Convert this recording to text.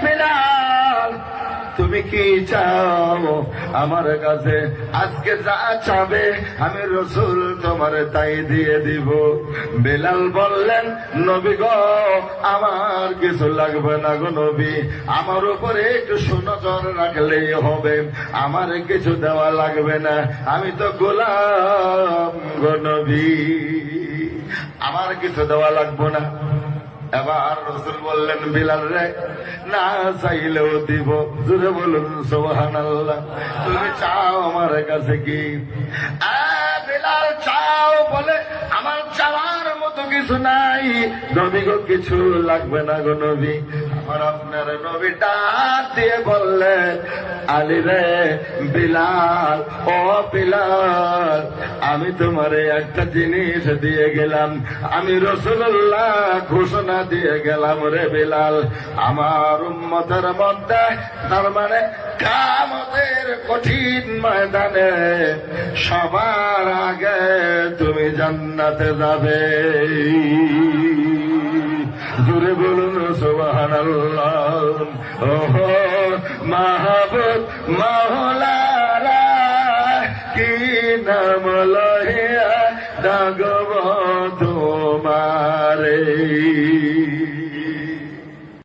বিলাল, তুমি কি চাও আমার কাছে? আজকে যা চাবে আমি রসুল তোমার তাই দিয়ে দিব। বিলাল বললেন, নবী গো, আমার কিছু লাগবে না গো নবী, আমার উপরে একটু সুনজর রাখলেই হবে, আমার কিছু দেওয়া লাগবে না, আমি তো গোলাম গো নবী, আমার কিছু দেওয়া লাগবে না। এবার রসুল বললেন, বিলাল রে, না চাইলেও দিব। জুড়ে বলুন সুবহানাল্লাহ। তুমি চাও আমার কাছে কি? বিলাল চাও বলে, আমার চাওয়ার মতো কিছু নাই নবী গো, কিছু লাগবে না গো নবী। আমার আপনার নবী ডাক দিয়ে বললেন, আলী রে, বিলাল, ও বিলাল, আমি তোমারে একটা জিনিস দিয়ে গেলাম, আমি রাসূলুল্লাহ ঘোষণা দিয়ে গেলাম রে বিলাল, আমার উম্মতের মধ্যে, তার মানে কিয়ামতের কঠিন ময়দানে সবার আগে তুমি জান্নাতে যাবে। জোরে বলুন সুবহানাল্লাহ। ওহো মাহবুব মাওলানা, কি নাম লহিয়া ডাকব তোমারে।